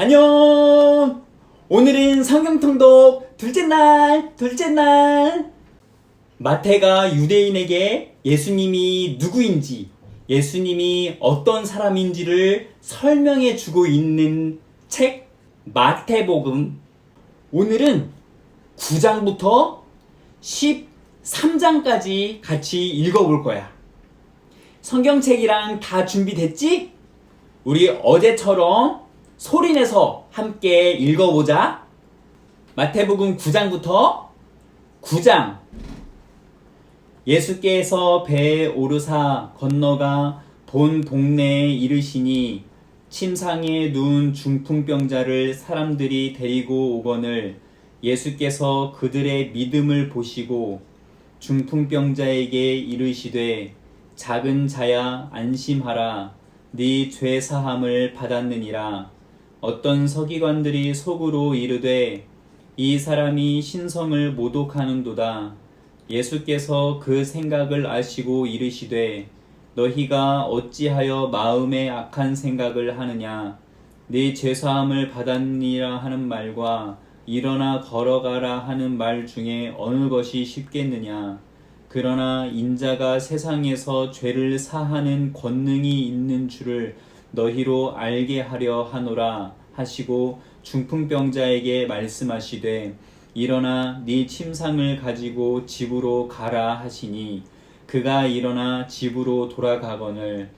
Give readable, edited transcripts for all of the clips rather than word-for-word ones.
안녕! 오늘은 성경통독 둘째 날. 마태가 유대인에게 예수님이 누구인지, 예수님이 어떤 사람인지를 설명해 주고 있는 책 마태복음. 오늘은 9장부터 13장까지 같이 읽어볼 거야. 성경책이랑 다 준비됐지? 우리 어제처럼 소리내서 함께 읽어보자. 마태복음 9장부터 9장. 예수께서 배에 오르사 건너가 본 동네에 이르시니 침상에 누운 중풍병자를 사람들이 데리고 오거늘 예수께서 그들의 믿음을 보시고 중풍병자에게 이르시되 작은 자야 안심하라 네 죄 사함을 받았느니라. 어떤 서기관들이 속으로 이르되 이 사람이 신성을 모독하는도다. 예수께서 그 생각을 아시고 이르시되 너희가 어찌하여 마음에 악한 생각을 하느냐. 네 죄사함을 받았느니라 하는 말과 일어나 걸어가라 하는 말 중에 어느 것이 쉽겠느냐. 그러나 인자가 세상에서 죄를 사하는 권능이 있는 줄을 너희로 알게 하려 하노라 하시고 중풍병자에게 말씀하시되 일어나 네 침상을 가지고 집으로 가라 하시니 그가 일어나 집으로 돌아가거늘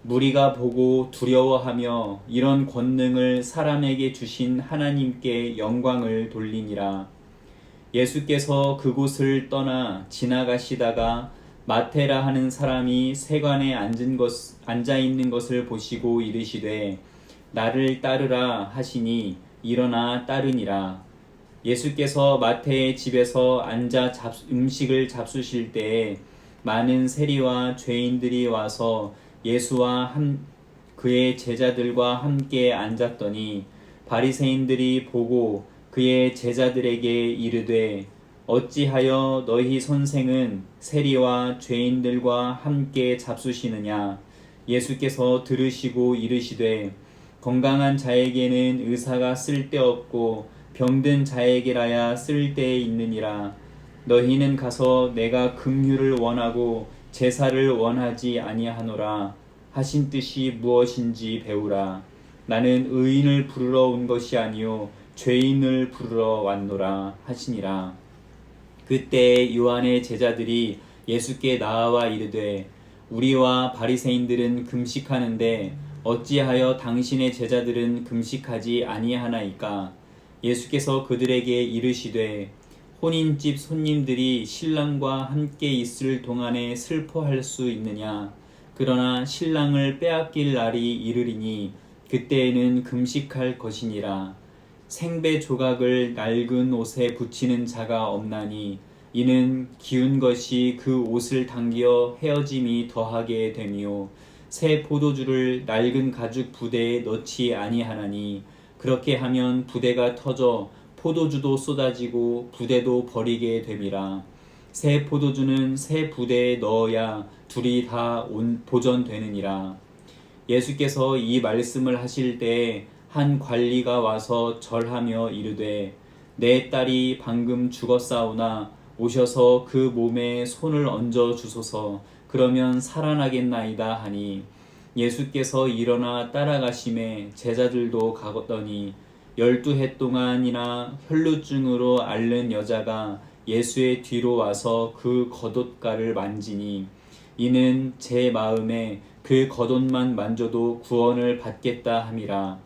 무리가 보고 두려워하며 이런 권능을 사람에게 주신 하나님께 영광을 돌리니라. 예수께서 그곳을 떠나 지나가시다가 마테라 하는 사람이 세관에 앉아 있는 것을 보시고 이르시되 나를 따르라 하시니 일어나 따르니라. 예수께서 마태의 집에서 앉아 음식을 잡수실 때에 많은 세리와 죄인들이 와서 예수와 그의 제자들과 함께 앉았더니 바리새인들이 보고 그의 제자들에게 이르되 어찌하여 너희 선생은 세리와 죄인들과 함께 잡수시느냐. 예수께서 들으시고 이르시되 건강한 자에게는 의사가 쓸데없고 병든 자에게라야 쓸데 있느니라. 너희는 가서 내가 긍휼을 원하고 제사를 원하지 아니하노라 하신 뜻이 무엇인지 배우라. 나는 의인을 부르러 온 것이 아니요 죄인을 부르러 왔노라 하시니라. 그때 요한의 제자들이 예수께 나아와 이르되 우리와 바리새인들은 금식하는데 어찌하여 당신의 제자들은 금식하지 아니하나이까. 예수께서 그들에게 이르시되 혼인집 손님들이 신랑과 함께 있을 동안에 슬퍼할 수 있느냐. 그러나 신랑을 빼앗길 날이 이르리니 그때에는 금식할 것이니라. 생배 조각을 낡은 옷에 붙이는 자가 없나니 이는 기운 것이 그 옷을 당겨 헤어짐이 더하게 되니요 새 포도주를 낡은 가죽 부대에 넣지 아니하나니 그렇게 하면 부대가 터져 포도주도 쏟아지고 부대도 버리게 됨이라. 새 포도주는 새 부대에 넣어야 둘이 다 보전되느니라. 예수께서 이 말씀을 하실 때에 한 관리가 와서 절하며 이르되 내 딸이 방금 죽었사오나 오셔서 그 몸에 손을 얹어 주소서. 그러면 살아나겠나이다 하니 예수께서 일어나 따라가심에 제자들도 가더니 12해 동안이나 혈루증으로 앓는 여자가 예수의 뒤로 와서 그 겉옷가를 만지니 이는 제 마음에 그 겉옷만 만져도 구원을 받겠다 함이라.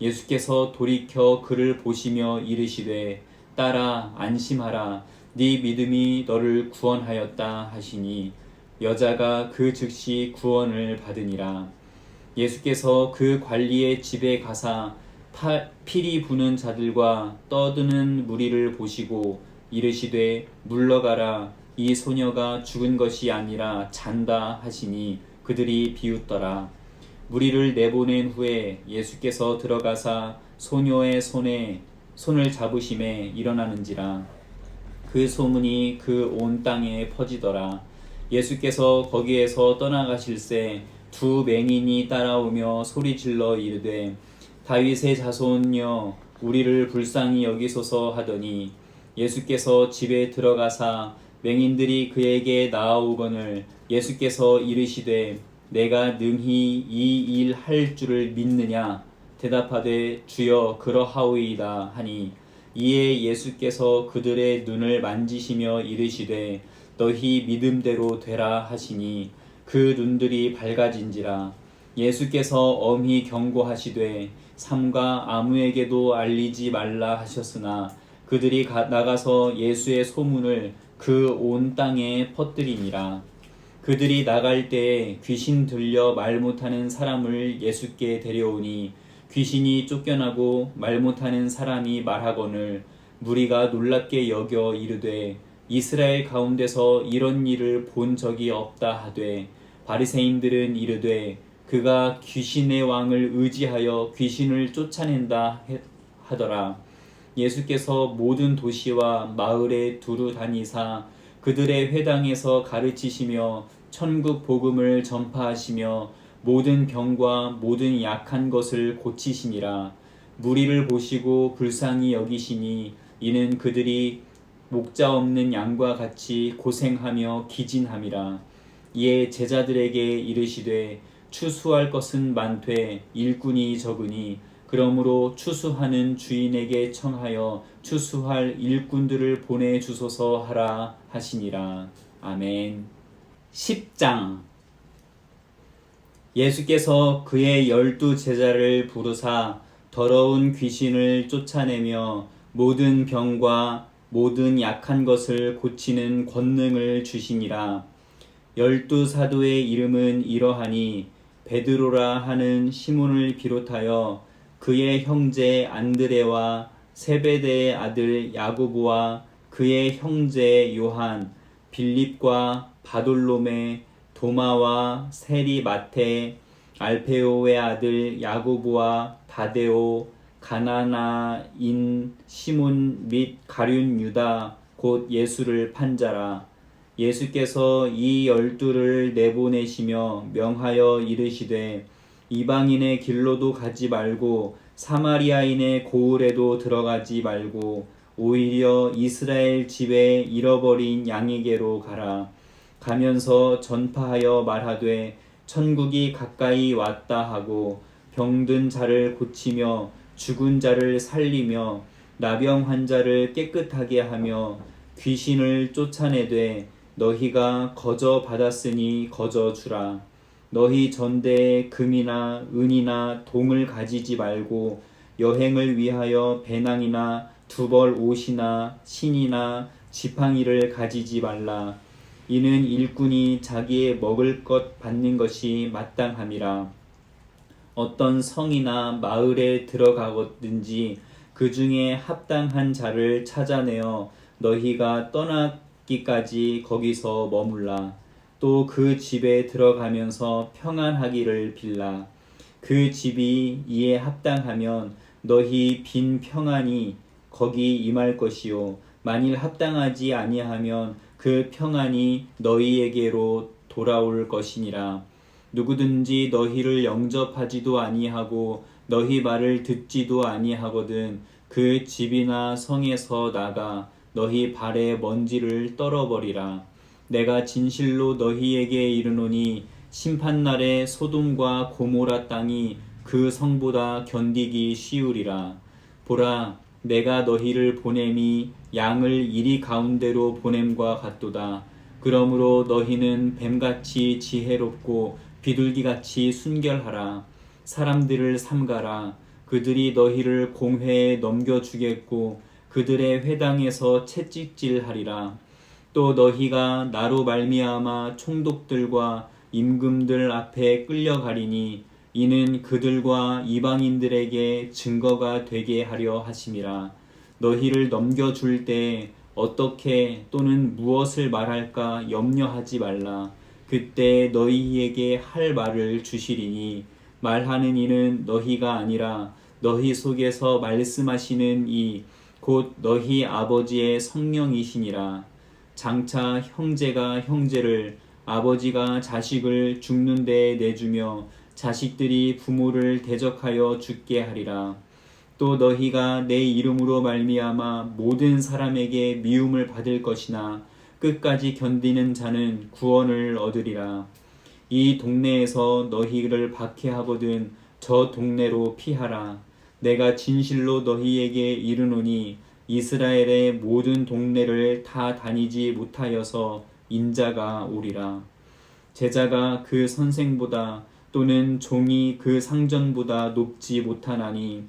예수께서 돌이켜 그를 보시며 이르시되 딸아 안심하라 네 믿음이 너를 구원하였다 하시니 여자가 그 즉시 구원을 받으니라. 예수께서 그 관리의 집에 가사 피리 부는 자들과 떠드는 무리를 보시고 이르시되 물러가라 이 소녀가 죽은 것이 아니라 잔다 하시니 그들이 비웃더라. 무리를 내보낸 후에 예수께서 들어가사 소녀의 손을 잡으심에 일어나는지라. 그 소문이 그 온 땅에 퍼지더라. 예수께서 거기에서 떠나가실새 두 맹인이 따라오며 소리질러 이르되 다윗의 자손여 우리를 불쌍히 여기소서 하더니 예수께서 집에 들어가사 맹인들이 그에게 나아오거늘 예수께서 이르시되 내가 능히 이 일 할 줄을 믿느냐 대답하되 주여 그러하오이다 하니 이에 예수께서 그들의 눈을 만지시며 이르시되 너희 믿음대로 되라 하시니 그 눈들이 밝아진지라. 예수께서 엄히 경고하시되 삼가 아무에게도 알리지 말라 하셨으나 그들이 나가서 예수의 소문을 그 온 땅에 퍼뜨리니라. 그들이 나갈 때에 귀신 들려 말 못하는 사람을 예수께 데려오니 귀신이 쫓겨나고 말 못하는 사람이 말하거늘 무리가 놀랍게 여겨 이르되 이스라엘 가운데서 이런 일을 본 적이 없다 하되 바리새인들은 이르되 그가 귀신의 왕을 의지하여 귀신을 쫓아낸다 하더라. 예수께서 모든 도시와 마을에 두루 다니사 그들의 회당에서 가르치시며 천국 복음을 전파하시며 모든 병과 모든 약한 것을 고치시니라. 무리를 보시고 불쌍히 여기시니 이는 그들이 목자 없는 양과 같이 고생하며 기진함이라. 이에 제자들에게 이르시되 추수할 것은 많되 일꾼이 적으니 그러므로 추수하는 주인에게 청하여 추수할 일꾼들을 보내주소서 하라 하시니라. 아멘. 10장. 예수께서 그의 12 제자를 부르사 더러운 귀신을 쫓아내며 모든 병과 모든 약한 것을 고치는 권능을 주시니라. 12 사도의 이름은 이러하니 베드로라 하는 시몬을 비롯하여 그의 형제 안드레와 세베대의 아들 야고보와 그의 형제 요한, 빌립과 바돌로메, 도마와 세리 마테, 알페오의 아들 야고보와 다데오, 가나나인 시몬 및 가룟 유다 곧 예수를 판 자라. 예수께서 이 12를 내보내시며 명하여 이르시되 이방인의 길로도 가지 말고 사마리아인의 고을에도 들어가지 말고 오히려 이스라엘 집에 잃어버린 양에게로 가라. 가면서 전파하여 말하되 천국이 가까이 왔다 하고 병든 자를 고치며 죽은 자를 살리며 나병 환자를 깨끗하게 하며 귀신을 쫓아내되 너희가 거저 받았으니 거저 주라. 너희 전대에 금이나 은이나 동을 가지지 말고 여행을 위하여 배낭이나 두벌 옷이나 신이나 지팡이를 가지지 말라. 이는 일꾼이 자기의 먹을 것 받는 것이 마땅함이라. 어떤 성이나 마을에 들어가든지 그 중에 합당한 자를 찾아내어 너희가 떠나기까지 거기서 머물라. 또 그 집에 들어가면서 평안하기를 빌라. 그 집이 이에 합당하면 너희 빈 평안이 거기 임할 것이요 만일 합당하지 아니하면 그 평안이 너희에게로 돌아올 것이니라. 누구든지 너희를 영접하지도 아니하고 너희 말을 듣지도 아니하거든 그 집이나 성에서 나가 너희 발에 먼지를 떨어버리라. 내가 진실로 너희에게 이르노니 심판날에 소돔과 고모라 땅이 그 성보다 견디기 쉬우리라. 보라, 내가 너희를 보냄이 양을 이리 가운데로 보냄과 같도다. 그러므로 너희는 뱀같이 지혜롭고 비둘기같이 순결하라. 사람들을 삼가라. 그들이 너희를 공회에 넘겨주겠고 그들의 회당에서 채찍질하리라. 또 너희가 나로 말미암아 총독들과 임금들 앞에 끌려가리니 이는 그들과 이방인들에게 증거가 되게 하려 하심이라. 너희를 넘겨줄 때 어떻게 또는 무엇을 말할까 염려하지 말라. 그때 너희에게 할 말을 주시리니 말하는 이는 너희가 아니라 너희 속에서 말씀하시는 이 곧 너희 아버지의 성령이시니라. 장차 형제가 형제를 아버지가 자식을 죽는 데에 내주며 자식들이 부모를 대적하여 죽게 하리라. 또 너희가 내 이름으로 말미암아 모든 사람에게 미움을 받을 것이나 끝까지 견디는 자는 구원을 얻으리라. 이 동네에서 너희를 박해하거든 저 동네로 피하라. 내가 진실로 너희에게 이르노니 이스라엘의 모든 동네를 다 다니지 못하여서 인자가 오리라. 제자가 그 선생보다 또는 종이 그 상전보다 높지 못하나니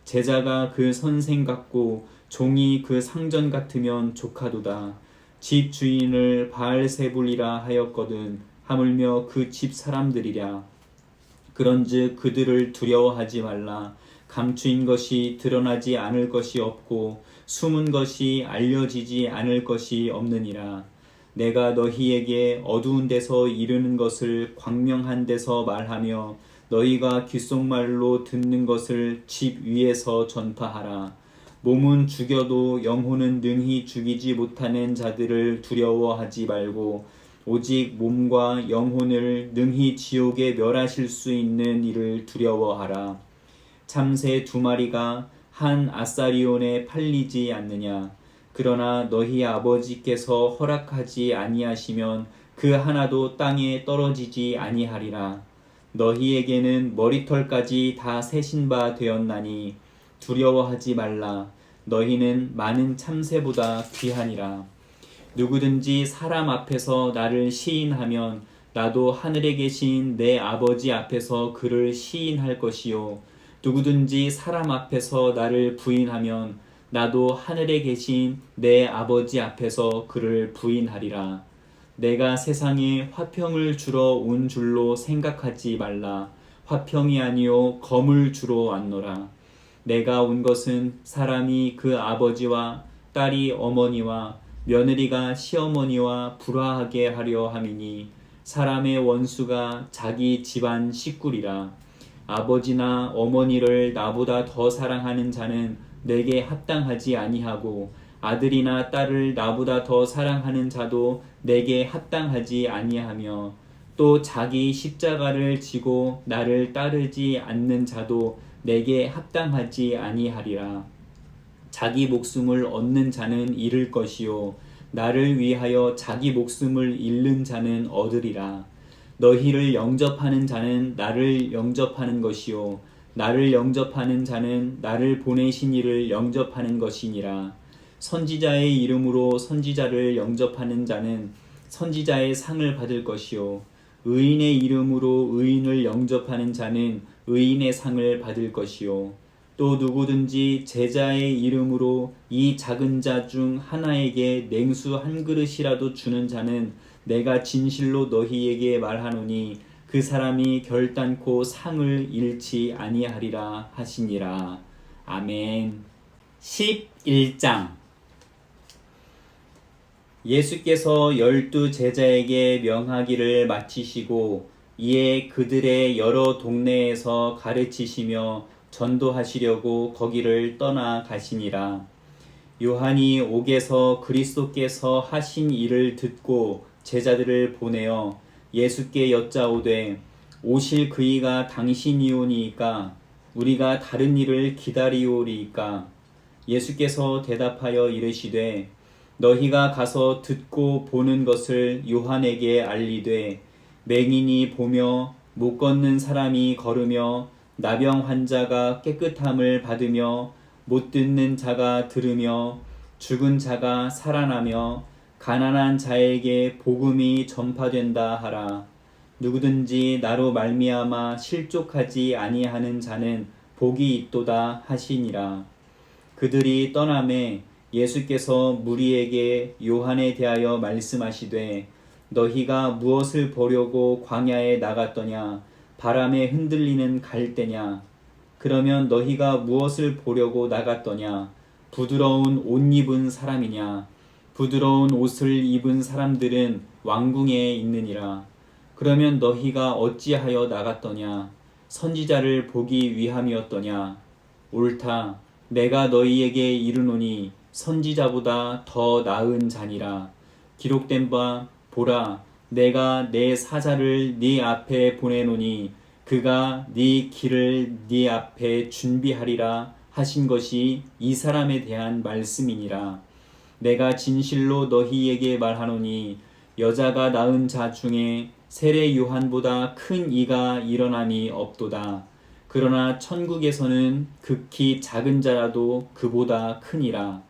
제자가 그 선생 같고 종이 그 상전 같으면 족하도다. 집 주인을 바알세불이라 하였거든 하물며 그 집 사람들이랴. 그런즉 그들을 두려워하지 말라. 감추인 것이 드러나지 않을 것이 없고 숨은 것이 알려지지 않을 것이 없느니라. 내가 너희에게 어두운 데서 이르는 것을 광명한 데서 말하며 너희가 귓속말로 듣는 것을 집 위에서 전파하라. 몸은 죽여도 영혼은 능히 죽이지 못하는 자들을 두려워하지 말고 오직 몸과 영혼을 능히 지옥에 멸하실 수 있는 이를 두려워하라. 참새 2마리가 한 아사리온에 팔리지 않느냐. 그러나 너희 아버지께서 허락하지 아니하시면 그 하나도 땅에 떨어지지 아니하리라. 너희에게는 머리털까지 다 세신 바 되었나니 두려워하지 말라. 너희는 많은 참새보다 귀하니라. 누구든지 사람 앞에서 나를 시인하면 나도 하늘에 계신 내 아버지 앞에서 그를 시인할 것이요. 누구든지 사람 앞에서 나를 부인하면 나도 하늘에 계신 내 아버지 앞에서 그를 부인하리라. 내가 세상에 화평을 주러 온 줄로 생각하지 말라. 화평이 아니요 검을 주러 왔노라. 내가 온 것은 사람이 그 아버지와 딸이 어머니와 며느리가 시어머니와 불화하게 하려 함이니 사람의 원수가 자기 집안 식구리라. 아버지나 어머니를 나보다 더 사랑하는 자는 내게 합당하지 아니하고 아들이나 딸을 나보다 더 사랑하는 자도 내게 합당하지 아니하며 또 자기 십자가를 지고 나를 따르지 않는 자도 내게 합당하지 아니하리라. 자기 목숨을 얻는 자는 잃을 것이요 나를 위하여 자기 목숨을 잃는 자는 얻으리라. 너희를 영접하는 자는 나를 영접하는 것이요 나를 영접하는 자는 나를 보내신 이를 영접하는 것이니라. 선지자의 이름으로 선지자를 영접하는 자는 선지자의 상을 받을 것이요 의인의 이름으로 의인을 영접하는 자는 의인의 상을 받을 것이요 또 누구든지 제자의 이름으로 이 작은 자 중 하나에게 냉수 한 그릇이라도 주는 자는 내가 진실로 너희에게 말하노니 그 사람이 결단코 상을 잃지 아니하리라 하시니라. 아멘. 11장. 예수께서 12 제자에게 명하기를 마치시고 이에 그들의 여러 동네에서 가르치시며 전도하시려고 거기를 떠나 가시니라. 요한이 옥에서 그리스도께서 하신 일을 듣고 제자들을 보내어 예수께 여짜오되 오실 그이가 당신이오니이까 우리가 다른 일을 기다리오리이까. 예수께서 대답하여 이르시되 너희가 가서 듣고 보는 것을 요한에게 알리되 맹인이 보며 못 걷는 사람이 걸으며 나병 환자가 깨끗함을 받으며 못 듣는 자가 들으며 죽은 자가 살아나며 가난한 자에게 복음이 전파된다 하라. 누구든지 나로 말미암아 실족하지 아니하는 자는 복이 있도다 하시니라. 그들이 떠나매 예수께서 무리에게 요한에 대하여 말씀하시되 너희가 무엇을 보려고 광야에 나갔더냐. 바람에 흔들리는 갈대냐. 그러면 너희가 무엇을 보려고 나갔더냐. 부드러운 옷 입은 사람이냐. 부드러운 옷을 입은 사람들은 왕궁에 있느니라. 그러면 너희가 어찌하여 나갔더냐. 선지자를 보기 위함이었더냐. 옳다. 내가 너희에게 이르노니 선지자보다 더 나은 자니라. 기록된 바 보라 내가 내 사자를 네 앞에 보내노니 그가 네 길을 네 앞에 준비하리라 하신 것이 이 사람에 대한 말씀이니라. 내가 진실로 너희에게 말하노니 여자가 낳은 자 중에 세례 요한보다 큰 이가 일어남이 없도다. 그러나 천국에서는 극히 작은 자라도 그보다 크니라.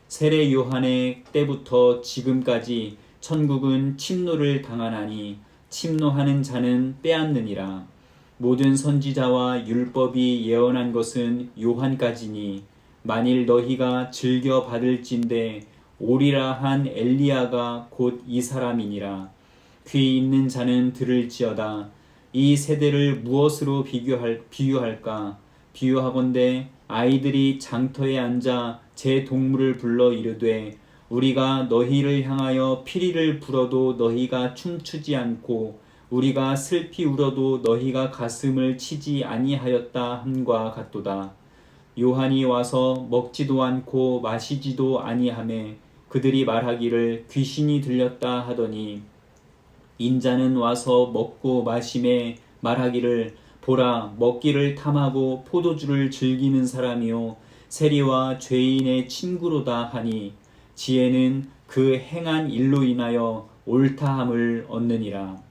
세례 요한의 때부터 지금까지 천국은 침노를 당하나니 침노하는 자는 빼앗느니라. 모든 선지자와 율법이 예언한 것은 요한까지니 만일 너희가 즐겨 받을진대 오리라 한 엘리야가 곧 이 사람이니라. 귀 있는 자는 들을지어다. 이 세대를 무엇으로 비유할까? 비유하건대 아이들이 장터에 앉아 제 동물을 불러 이르되 우리가 너희를 향하여 피리를 불어도 너희가 춤추지 않고 우리가 슬피 울어도 너희가 가슴을 치지 아니하였다 함과 같도다. 요한이 와서 먹지도 않고 마시지도 아니하매 그들이 말하기를 귀신이 들렸다 하더니 인자는 와서 먹고 마심에 말하기를 보라 먹기를 탐하고 포도주를 즐기는 사람이요 세리와 죄인의 친구로다 하니 지혜는 그 행한 일로 인하여 옳다함을 얻느니라.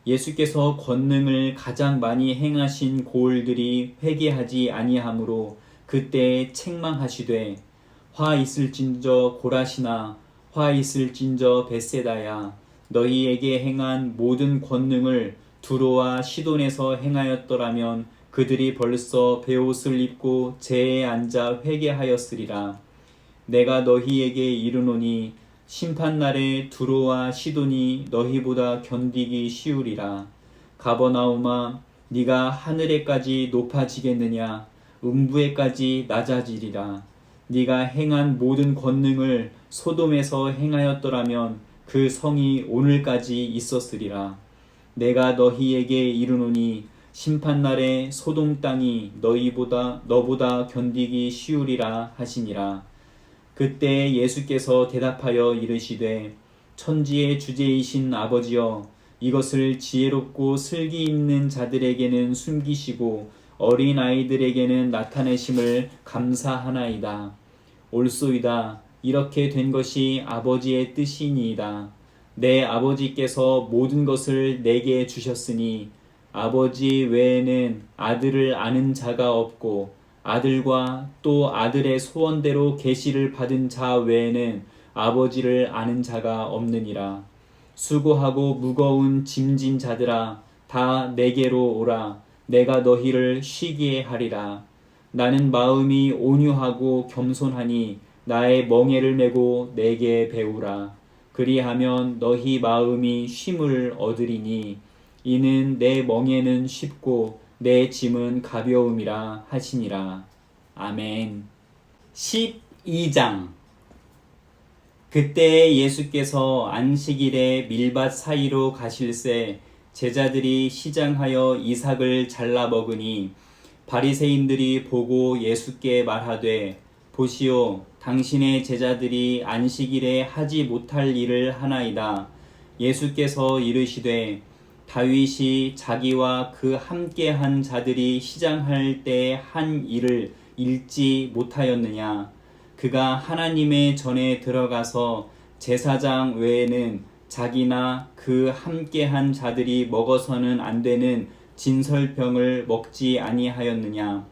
예수께서 권능을 가장 많이 행하신 고을들이 회개하지 아니하므로 그때에 책망하시되 화 있을진저 고라시나 화 있을진저 벳세다야 너희에게 행한 모든 권능을 두로와 시돈에서 행하였더라면 그들이 벌써 베옷을 입고 제에 앉아 회개하였으리라. 내가 너희에게 이르노니 심판날에 두로와 시돈이 너희보다 견디기 쉬우리라. 가버나움아 네가 하늘에까지 높아지겠느냐 음부에까지 낮아지리라. 네가 행한 모든 권능을 소돔에서 행하였더라면 그 성이 오늘까지 있었으리라. 내가 너희에게 이르노니 심판날에 소돔 땅이 너보다 견디기 쉬우리라 하시니라. 그때 예수께서 대답하여 이르시되 천지의 주제이신 아버지여 이것을 지혜롭고 슬기 있는 자들에게는 숨기시고 어린 아이들에게는 나타내심을 감사하나이다. 옳소이다. 이렇게 된 것이 아버지의 뜻이니이다. 내 아버지께서 모든 것을 내게 주셨으니 아버지 외에는 아들을 아는 자가 없고 아들과 또 아들의 소원대로 계시를 받은 자 외에는 아버지를 아는 자가 없느니라. 수고하고 무거운 짐진 자들아 다 내게로 오라. 내가 너희를 쉬게 하리라. 나는 마음이 온유하고 겸손하니 나의 멍에를 메고 내게 배우라. 그리하면 너희 마음이 쉼을 얻으리니 이는 내 멍에는 쉽고 내 짐은 가벼움이라 하시니라. 아멘. 12장. 그때 예수께서 안식일에 밀밭 사이로 가실새 제자들이 시장하여 이삭을 잘라 먹으니 바리새인들이 보고 예수께 말하되 보시오 당신의 제자들이 안식일에 하지 못할 일을 하나이다. 예수께서 이르시되 다윗이 자기와 그 함께한 자들이 시장할 때 한 일을 읽지 못하였느냐. 그가 하나님의 전에 들어가서 제사장 외에는 자기나 그 함께한 자들이 먹어서는 안 되는 진설병을 먹지 아니하였느냐.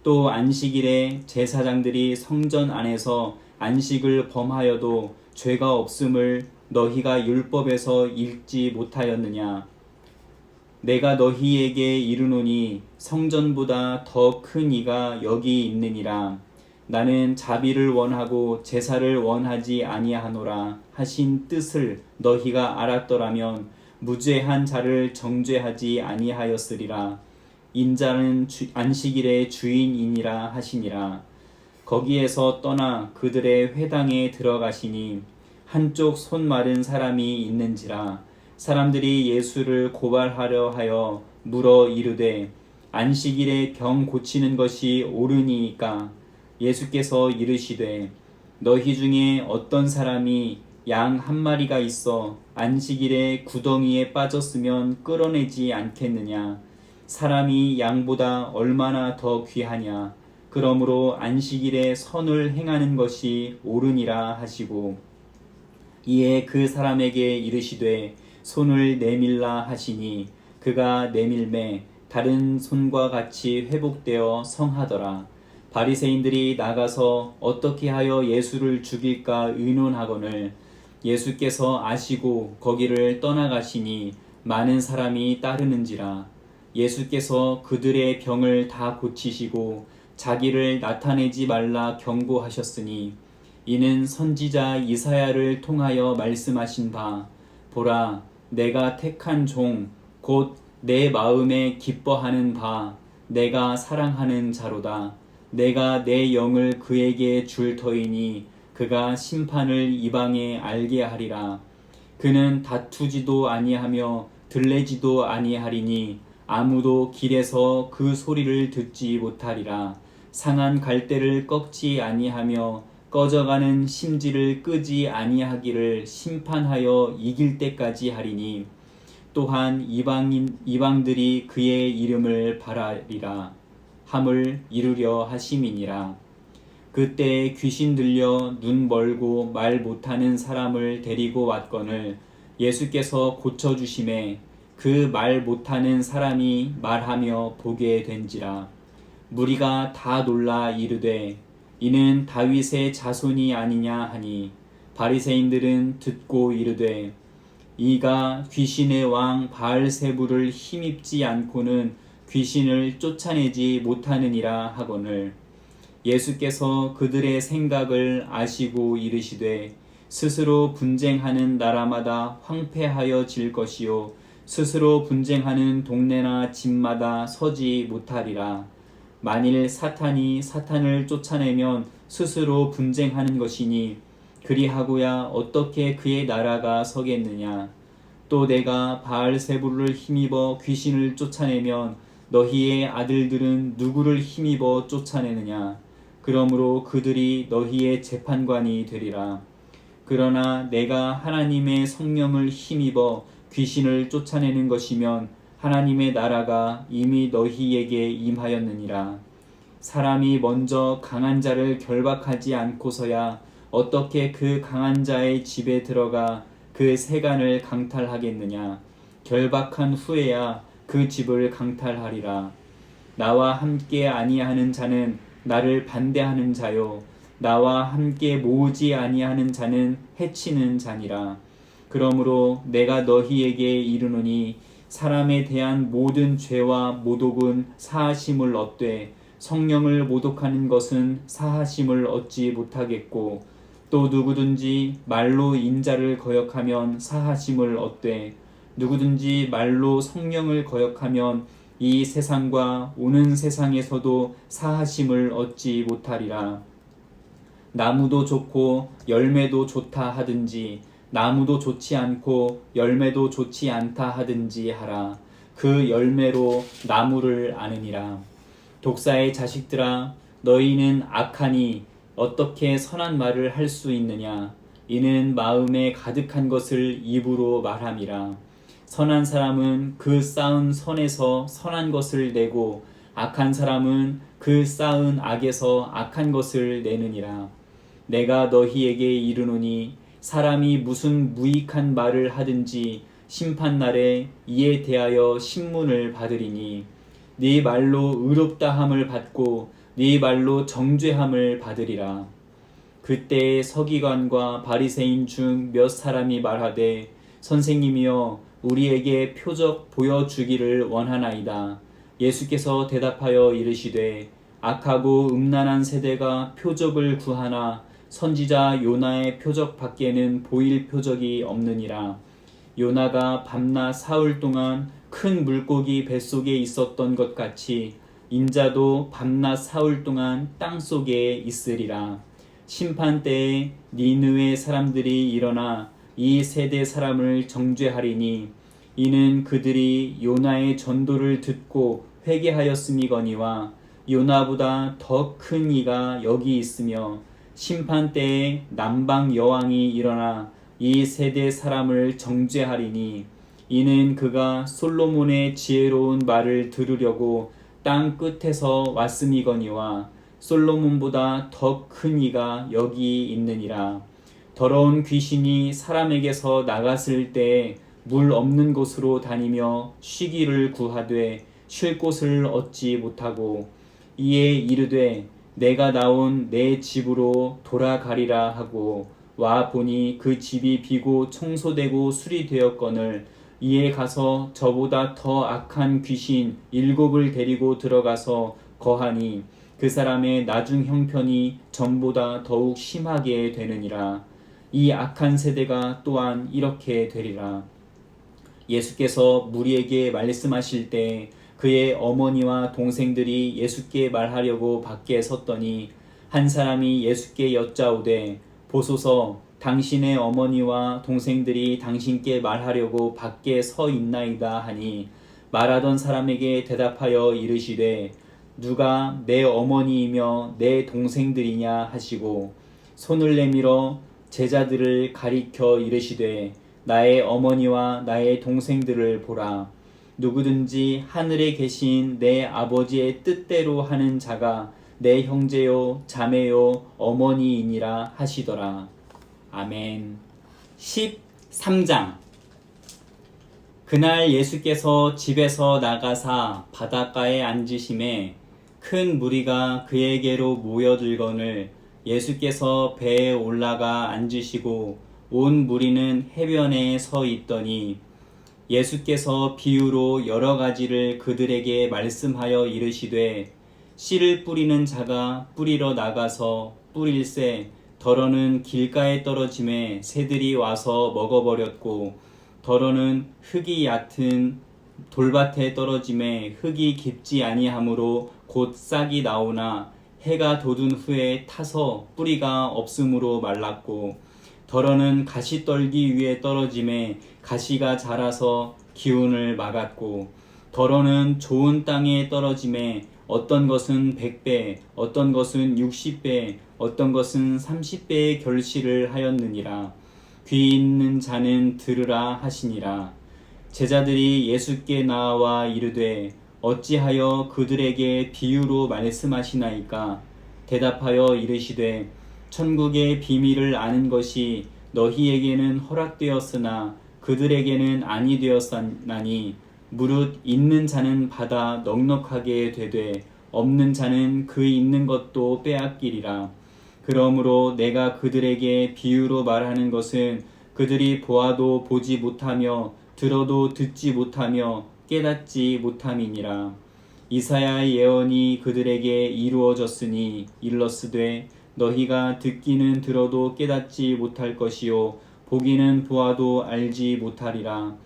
또 안식일에 제사장들이 성전 안에서 안식을 범하여도 죄가 없음을 너희가 율법에서 읽지 못하였느냐. 내가 너희에게 이르노니 성전보다 더 큰 이가 여기 있느니라. 나는 자비를 원하고 제사를 원하지 아니하노라 하신 뜻을 너희가 알았더라면 무죄한 자를 정죄하지 아니하였으리라. 인자는 안식일의 주인이니라 하시니라. 거기에서 떠나 그들의 회당에 들어가시니 한쪽 손 마른 사람이 있는지라. 사람들이 예수를 고발하려 하여 물어 이르되 안식일에 병 고치는 것이 옳으니이까. 예수께서 이르시되 너희 중에 어떤 사람이 양 한 마리가 있어 안식일에 구덩이에 빠졌으면 끌어내지 않겠느냐. 사람이 양보다 얼마나 더 귀하냐. 그러므로 안식일에 선을 행하는 것이 옳으니라 하시고, 이에 그 사람에게 이르시되 손을 내밀라 하시니 그가 내밀매 다른 손과 같이 회복되어 성하더라. 바리새인들이 나가서 어떻게 하여 예수를 죽일까 의논하거늘 예수께서 아시고 거기를 떠나가시니 많은 사람이 따르는지라. 예수께서 그들의 병을 다 고치시고 자기를 나타내지 말라 경고하셨으니 이는 선지자 이사야를 통하여 말씀하신 바 보라 내가 택한 종 곧 내 마음에 기뻐하는 바 내가 사랑하는 자로다. 내가 내 영을 그에게 줄 터이니 그가 심판을 이방에 알게 하리라. 그는 다투지도 아니하며 들레지도 아니하리니 아무도 길에서 그 소리를 듣지 못하리라. 상한 갈대를 꺾지 아니하며 꺼져가는 심지를 끄지 아니하기를 심판하여 이길 때까지 하리니 또한 이방들이 그의 이름을 바라리라 함을 이루려 하심이니라. 그때 귀신 들려 눈 멀고 말 못하는 사람을 데리고 왔거늘 예수께서 고쳐주심에 그 말 못하는 사람이 말하며 보게 된지라. 무리가 다 놀라 이르되 이는 다윗의 자손이 아니냐 하니 바리새인들은 듣고 이르되 이가 귀신의 왕 바알세불을 힘입지 않고는 귀신을 쫓아내지 못하느니라 하거늘 예수께서 그들의 생각을 아시고 이르시되 스스로 분쟁하는 나라마다 황폐하여질 것이요 스스로 분쟁하는 동네나 집마다 서지 못하리라. 만일 사탄이 사탄을 쫓아내면 스스로 분쟁하는 것이니 그리하고야 어떻게 그의 나라가 서겠느냐. 또 내가 바알세불을 힘입어 귀신을 쫓아내면 너희의 아들들은 누구를 힘입어 쫓아내느냐. 그러므로 그들이 너희의 재판관이 되리라. 그러나 내가 하나님의 성령을 힘입어 귀신을 쫓아내는 것이면 하나님의 나라가 이미 너희에게 임하였느니라. 사람이 먼저 강한 자를 결박하지 않고서야 어떻게 그 강한 자의 집에 들어가 그 세간을 강탈하겠느냐. 결박한 후에야 그 집을 강탈하리라. 나와 함께 아니하는 자는 나를 반대하는 자요 나와 함께 모으지 아니하는 자는 해치는 자니라. 그러므로 내가 너희에게 이르노니 사람에 대한 모든 죄와 모독은 사하심을 얻되 성령을 모독하는 것은 사하심을 얻지 못하겠고 또 누구든지 말로 인자를 거역하면 사하심을 얻되 누구든지 말로 성령을 거역하면 이 세상과 오는 세상에서도 사하심을 얻지 못하리라. 나무도 좋고 열매도 좋다 하든지 나무도 좋지 않고 열매도 좋지 않다 하든지 하라. 그 열매로 나무를 아느니라. 독사의 자식들아 너희는 악하니 어떻게 선한 말을 할 수 있느냐. 이는 마음에 가득한 것을 입으로 말함이라. 선한 사람은 그 쌓은 선에서 선한 것을 내고 악한 사람은 그 쌓은 악에서 악한 것을 내느니라. 내가 너희에게 이르노니 사람이 무슨 무익한 말을 하든지 심판날에 이에 대하여 신문을 받으리니 네 말로 의롭다함을 받고 네 말로 정죄함을 받으리라. 그때에 서기관과 바리새인 중 몇 사람이 말하되 선생님이여 우리에게 표적 보여주기를 원하나이다. 예수께서 대답하여 이르시되 악하고 음란한 세대가 표적을 구하나 선지자 요나의 표적 밖에는 보일 표적이 없느니라. 요나가 밤낮 사흘 동안 큰 물고기 뱃속에 있었던 것 같이 인자도 밤낮 사흘 동안 땅속에 있으리라. 심판 때에 니느웨 사람들이 일어나 이 세대 사람을 정죄하리니 이는 그들이 요나의 전도를 듣고 회개하였음이거니와 요나보다 더 큰 이가 여기 있으며 심판 때에 남방 여왕이 일어나 이 세대 사람을 정죄하리니 이는 그가 솔로몬의 지혜로운 말을 들으려고 땅 끝에서 왔음이거니와 솔로몬보다 더 큰 이가 여기 있느니라. 더러운 귀신이 사람에게서 나갔을 때에 물 없는 곳으로 다니며 쉬기를 구하되 쉴 곳을 얻지 못하고 이에 이르되 내가 나온 내 집으로 돌아가리라 하고 와 보니 그 집이 비고 청소되고 수리되었거늘 이에 가서 저보다 더 악한 귀신 7을 데리고 들어가서 거하니 그 사람의 나중 형편이 전보다 더욱 심하게 되느니라. 이 악한 세대가 또한 이렇게 되리라. 예수께서 무리에게 말씀하실 때 그의 어머니와 동생들이 예수께 말하려고 밖에 섰더니 한 사람이 예수께 여짜오되 보소서 당신의 어머니와 동생들이 당신께 말하려고 밖에 서 있나이다 하니 말하던 사람에게 대답하여 이르시되 누가 내 어머니이며 내 동생들이냐 하시고 손을 내밀어 제자들을 가리켜 이르시되 나의 어머니와 나의 동생들을 보라. 누구든지 하늘에 계신 내 아버지의 뜻대로 하는 자가 내 형제요 자매요 어머니이니라 하시더라. 아멘. 13장. 그날 예수께서 집에서 나가사 바닷가에 앉으심에 큰 무리가 그에게로 모여들거늘 예수께서 배에 올라가 앉으시고 온 무리는 해변에 서 있더니 예수께서 비유로 여러 가지를 그들에게 말씀하여 이르시되 씨를 뿌리는 자가 뿌리러 나가서 뿌릴새 더러는 길가에 떨어짐에 새들이 와서 먹어버렸고 더러는 흙이 얕은 돌밭에 떨어짐에 흙이 깊지 아니하므로 곧 싹이 나오나 해가 돋은 후에 타서 뿌리가 없으므로 말랐고 더러는 가시떨기 위에 떨어짐에 가시가 자라서 기운을 막았고 더러는 좋은 땅에 떨어짐에 어떤 것은 100배 어떤 것은 60배 어떤 것은 30배의 결실을 하였느니라. 귀 있는 자는 들으라 하시니라. 제자들이 예수께 나와 이르되 어찌하여 그들에게 비유로 말씀하시나이까? 대답하여 이르시되 천국의 비밀을 아는 것이 너희에게는 허락되었으나 그들에게는 아니 되었나니 무릇 있는 자는 받아 넉넉하게 되되 없는 자는 그 있는 것도 빼앗기리라. 그러므로 내가 그들에게 비유로 말하는 것은 그들이 보아도 보지 못하며 들어도 듣지 못하며 깨닫지 못함이니라. 이사야의 예언이 그들에게 이루어졌으니 일러스되 너희가 듣기는 들어도 깨닫지 못할 것이요 보기는 보아도 알지 못하리라.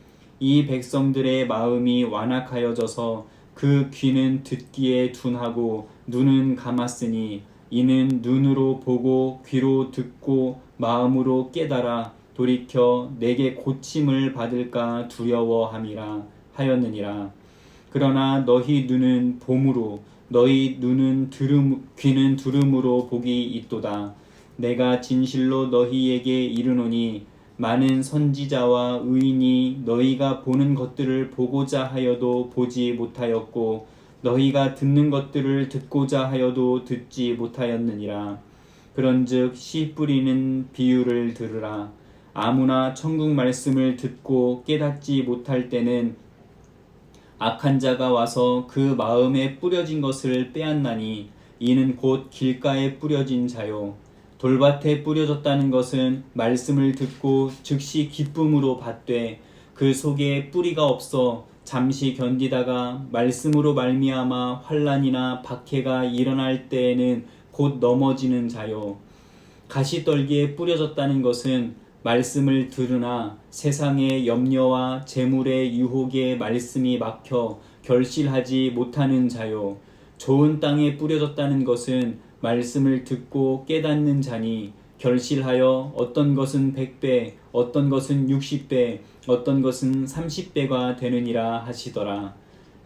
이 백성들의 마음이 완악하여져서 그 귀는 듣기에 둔하고 눈은 감았으니 이는 눈으로 보고 귀로 듣고 마음으로 깨달아 돌이켜 내게 고침을 받을까 두려워함이라 하였느니라. 그러나 너희 눈은 봄으로 너희 눈은 귀는 들음으로 복이 있도다. 내가 진실로 너희에게 이르노니 많은 선지자와 의인이 너희가 보는 것들을 보고자 하여도 보지 못하였고 너희가 듣는 것들을 듣고자 하여도 듣지 못하였느니라. 그런즉 씨 뿌리는 비유를 들으라. 아무나 천국 말씀을 듣고 깨닫지 못할 때는 악한 자가 와서 그 마음에 뿌려진 것을 빼앗나니 이는 곧 길가에 뿌려진 자요. 돌밭에 뿌려졌다는 것은 말씀을 듣고 즉시 기쁨으로 받되 그 속에 뿌리가 없어 잠시 견디다가 말씀으로 말미암아 환난이나 박해가 일어날 때에는 곧 넘어지는 자요. 가시떨기에 뿌려졌다는 것은 말씀을 들으나 세상의 염려와 재물의 유혹에 말씀이 막혀 결실하지 못하는 자요. 좋은 땅에 뿌려졌다는 것은 말씀을 듣고 깨닫는 자니 결실하여 어떤 것은 100배, 어떤 것은 60배, 어떤 것은 30배가 되느니라 하시더라.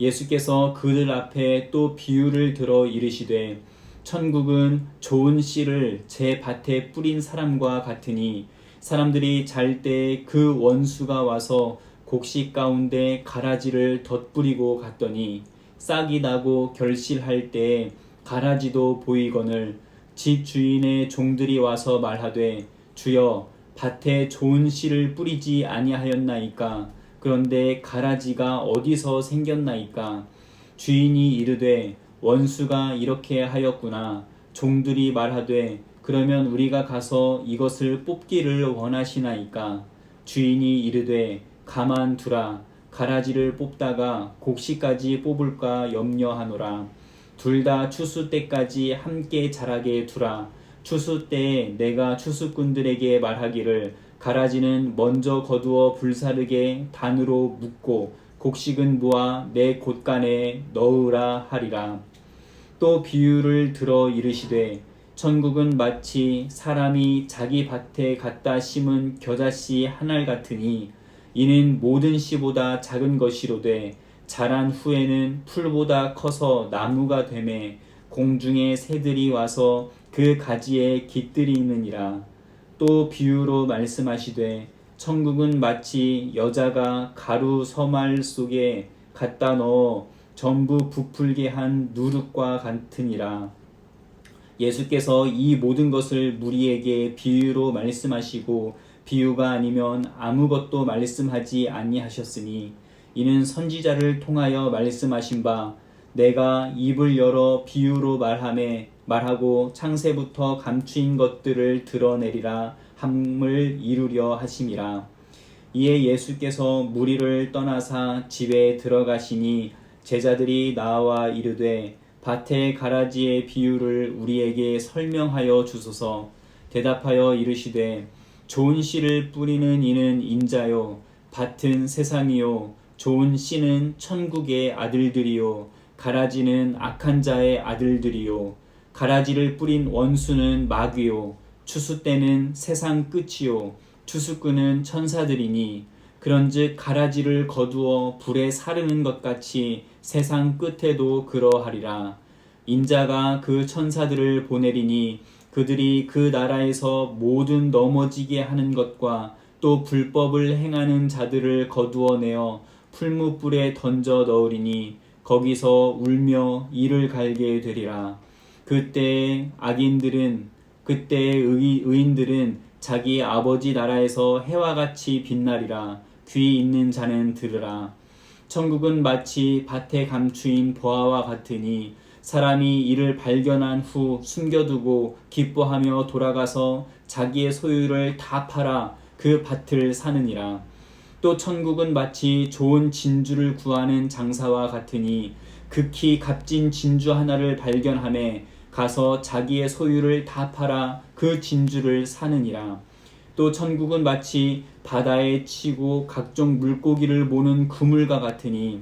예수께서 그들 앞에 또 비유를 들어 이르시되 천국은 좋은 씨를 제 밭에 뿌린 사람과 같으니 사람들이 잘 때 그 원수가 와서 곡식 가운데 가라지를 덧뿌리고 갔더니 싹이 나고 결실할 때에 가라지도 보이거늘 집 주인의 종들이 와서 말하되 주여 밭에 좋은 씨를 뿌리지 아니하였나이까 그런데 가라지가 어디서 생겼나이까 주인이 이르되 원수가 이렇게 하였구나 종들이 말하되 그러면 우리가 가서 이것을 뽑기를 원하시나이까 주인이 이르되 가만두라 가라지를 뽑다가 곡식까지 뽑을까 염려하노라 둘 다 추수 때까지 함께 자라게 두라 추수 때에 내가 추수꾼들에게 말하기를 가라지는 먼저 거두어 불사르게 단으로 묶고 곡식은 모아 내 곳간에 넣으라 하리라. 또 비유를 들어 이르시되 천국은 마치 사람이 자기 밭에 갖다 심은 겨자씨 한 알 같으니 이는 모든 씨보다 작은 것이로되 자란 후에는 풀보다 커서 나무가 되매 공중의 새들이 와서 그 가지에 깃들이느니라. 또 비유로 말씀하시되 천국은 마치 여자가 가루 서말 속에 갖다 넣어 전부 부풀게 한 누룩과 같으니라. 예수께서 이 모든 것을 무리에게 비유로 말씀하시고 비유가 아니면 아무것도 말씀하지 아니하셨으니 이는 선지자를 통하여 말씀하신 바 내가 입을 열어 비유로 말하고 창세부터 감추인 것들을 드러내리라 함을 이루려 하심이라. 이에 예수께서 무리를 떠나사 집에 들어가시니 제자들이 나와 이르되 밭의 가라지의 비유를 우리에게 설명하여 주소서. 대답하여 이르시되 좋은 씨를 뿌리는 이는 인자요 밭은 세상이요 좋은 씨는 천국의 아들들이요 가라지는 악한 자의 아들들이요 가라지를 뿌린 원수는 마귀요 추수 때는 세상 끝이요 추수꾼은 천사들이니 그런즉 가라지를 거두어 불에 사르는 것 같이 세상 끝에도 그러하리라. 인자가 그 천사들을 보내리니 그들이 그 나라에서 모든 넘어지게 하는 것과 또 불법을 행하는 자들을 거두어내어 풀무불에 던져 넣으리니 거기서 울며 이를 갈게 되리라. 그때 의인들은 자기 아버지 나라에서 해와 같이 빛나리라. 귀 있는 자는 들으라. 천국은 마치 밭에 감추인 보화와 같으니 사람이 이를 발견한 후 숨겨두고 기뻐하며 돌아가서 자기의 소유를 다 팔아 그 밭을 사느니라. 또 천국은 마치 좋은 진주를 구하는 장사와 같으니 극히 값진 진주 하나를 발견하매 가서 자기의 소유를 다 팔아 그 진주를 사느니라. 또 천국은 마치 바다에 치고 각종 물고기를 모는 그물과 같으니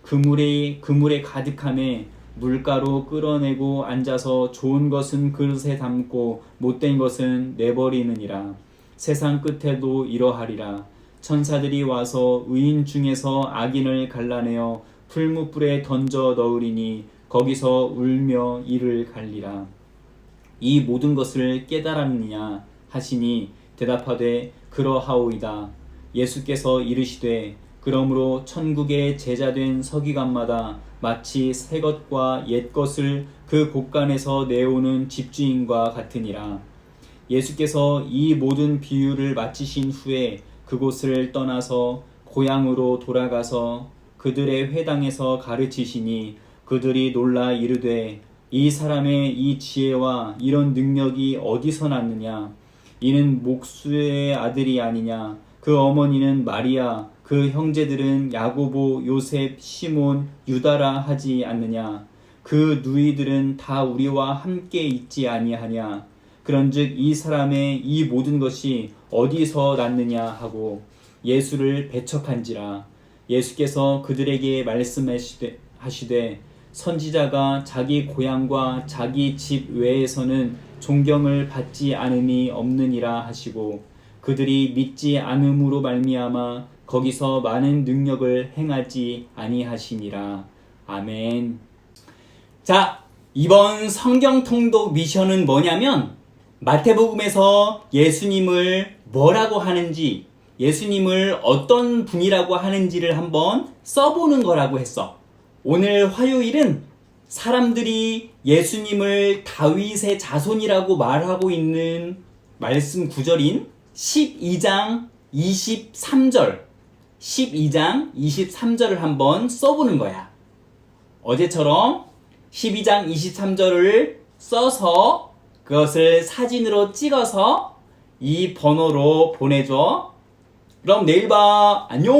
그물에 가득함에 물가로 끌어내고 앉아서 좋은 것은 그릇에 담고 못된 것은 내버리느니라. 세상 끝에도 이러하리라. 천사들이 와서 의인 중에서 악인을 갈라내어 풀무불에 던져 넣으리니 거기서 울며 이를 갈리라. 이 모든 것을 깨달았느냐 하시니 대답하되 그러하오이다. 예수께서 이르시되 그러므로 천국의 제자된 서기관마다 마치 새 것과 옛 것을 그 곳간에서 내오는 집주인과 같으니라. 예수께서 이 모든 비유를 마치신 후에 그곳을 떠나서 고향으로 돌아가서 그들의 회당에서 가르치시니 그들이 놀라 이르되 이 사람의 이 지혜와 이런 능력이 어디서 났느냐? 이는 목수의 아들이 아니냐? 그 어머니는 마리아, 그 형제들은 야고보, 요셉, 시몬, 유다라 하지 않느냐? 그 누이들은 다 우리와 함께 있지 아니하냐? 그런즉 이 사람의 이 모든 것이 어디서 났느냐 하고 예수를 배척한지라. 예수께서 그들에게 말씀하시되 선지자가 자기 고향과 자기 집 외에서는 존경을 받지 않음이 없느니라 하시고 그들이 믿지 않음으로 말미암아 거기서 많은 능력을 행하지 아니하시니라. 아멘. 자, 이번 성경 통독 미션은 뭐냐면 마태복음에서 예수님을 뭐라고 하는지 예수님을 어떤 분이라고 하는지를 한번 써보는 거라고 했어. 오늘 화요일은 사람들이 예수님을 다윗의 자손이라고 말하고 있는 말씀 구절인 12장 23절 12장 23절을 한번 써보는 거야. 어제처럼 12장 23절을 써서 그것을 사진으로 찍어서 이 번호로 보내줘. 그럼 내일 봐. 안녕.